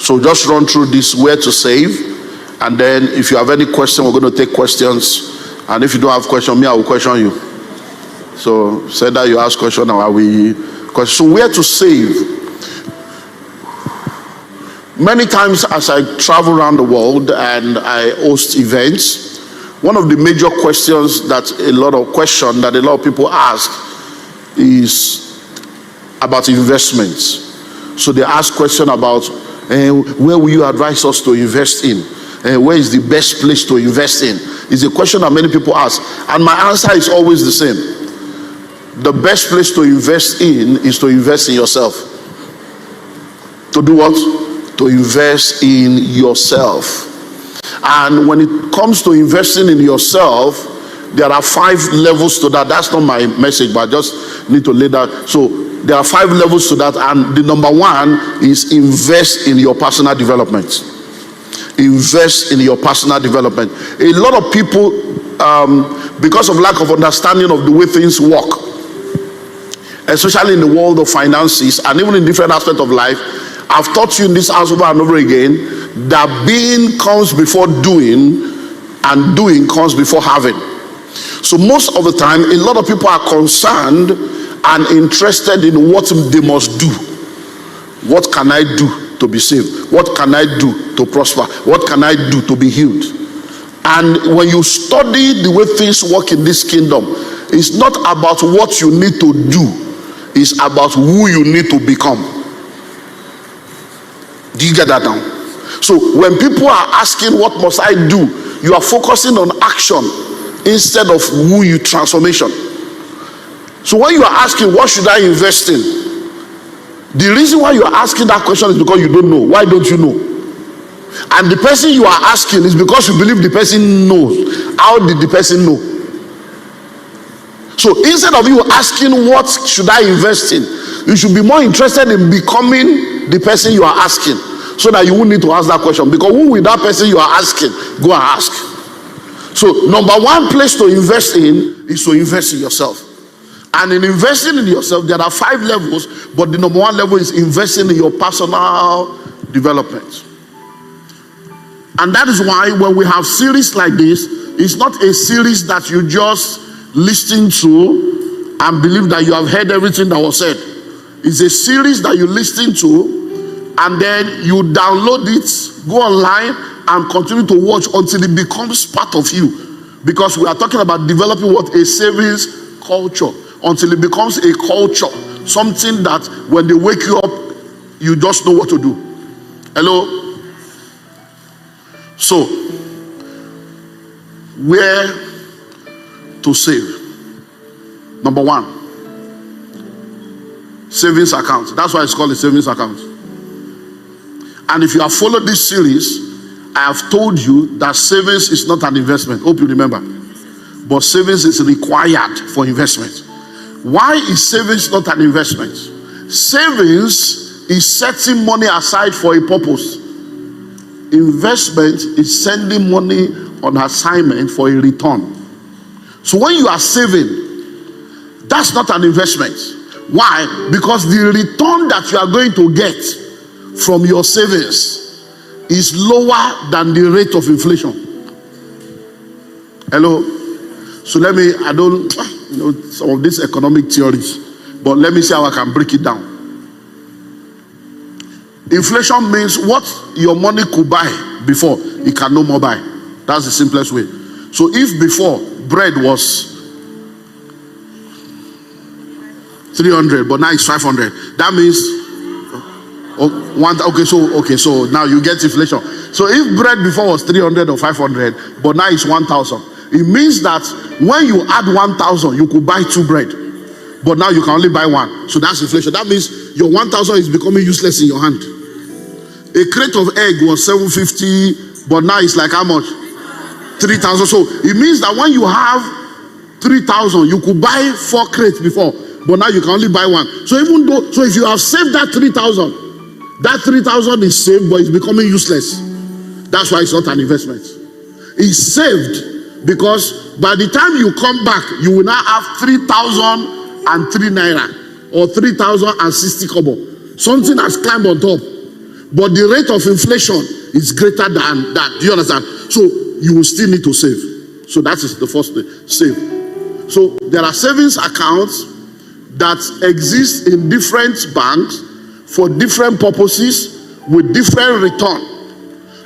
So just run through this, where to save, and then if you have any question, we're going to take questions. And if you don't have question, me, I will question you. So say that you ask question, or I will question. So where to save? Many times as I travel around the world and I host events, one of the major questions that a lot of people ask is about investments. So they ask question about where will you advise us to invest in? Where is the best place to invest in? It's a question that many people ask, and my answer is always the same. The best place to invest in is to invest in yourself. To do what? To invest in yourself. And when it comes to investing in yourself, there are 5 levels to that. That's not my message, but I just need to lay that. So there are 5 levels to that, and the number 1 is invest in your personal development. Invest in your personal development. A lot of people, because of lack of understanding of the way things work, especially in the world of finances and even in different aspects of life, I've taught you in this house over and over again that being comes before doing, and doing comes before having. So most of the time, a lot of people are concerned and interested in what they must do. What can I do to be saved? What can I do to prosper? What can I do to be healed? And when you study the way things work in this kingdom, it's not about what you need to do, it's about who you need to become. Do you get that now? So when people are asking what must I do, you are focusing on action instead of who you transformation. So when you are asking what should I invest in, the reason why you are asking that question is because you don't know. Why don't you know? And the person you are asking is because you believe the person knows. How did the person know? So instead of you asking what should I invest in, you should be more interested in becoming the person you are asking, so that you won't need to ask that question. Because who will that person you are asking go and ask? So number 1 place to invest in is to invest in yourself. And in investing in yourself, there are 5 levels, but the number 1 level is investing in your personal development. And that is why when we have series like this, it's not a series that you just listen to and believe that you have heard everything that was said. It's a series that you listen to, and then you download it, go online, and continue to watch until it becomes part of you. Because we are talking about developing what? A savings culture. Until it becomes a culture, something that when they wake you up, you just know what to do. Hello? So, where to save? Number 1, savings account. That's why it's called a savings account. And if you have followed this series, I have told you that savings is not an investment. Hope you remember. But savings is required for investment. Why is savings not an investment? Savings is setting money aside for a purpose. Investment is sending money on assignment for a return. So when you are saving, that's not an investment. Why? Because the return that you are going to get from your savings is lower than the rate of inflation. Hello? So I don't know some of these economic theories, but let me see how I can break it down. Inflation means what your money could buy before, it can no more buy. That's the simplest way. So if before bread was 300, but now it's 500, that means so now you get inflation. So if bread before was 300 or 500, but now it's 1,000, it means that when you add 1,000, you could buy 2 bread, but now you can only buy 1. So that's inflation. That means your 1,000 is becoming useless in your hand. A crate of egg was 750, but now it's like how much? 3,000. So it means that when you have 3,000, you could buy 4 crates before, but now you can only buy 1. So if you have saved that 3,000, that 3,000 is saved, but it's becoming useless. That's why it's not an investment. It's saved because by the time you come back, you will now have 3,003 naira or 3,060 kobo. Something has climbed on top. but the rate of inflation is greater than that. Do you understand? So you will still need to save. So that is the first thing, save. So there are savings accounts that exist in different banks for different purposes with different return.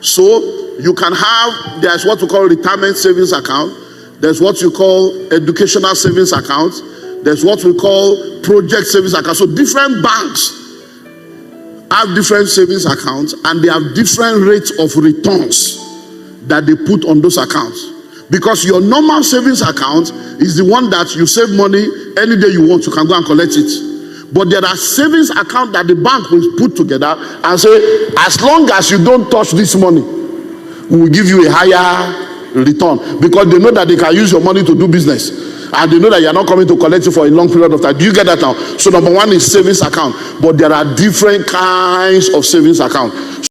So you can have, there's what we call retirement savings account, there's what you call educational savings account, there's what we call project savings account. So different banks have different savings accounts and they have different rates of returns that they put on those accounts. Because your normal savings account is the one that you save money any day you want, you can go and collect it. But there are savings accounts that the bank will put together and say, as long as you don't touch this money, we will give you a higher return, because they know that they can use your money to do business. And they know that you're not coming to collect it for a long period of time. Do you get that now? So number one is savings account. But there are different kinds of savings account.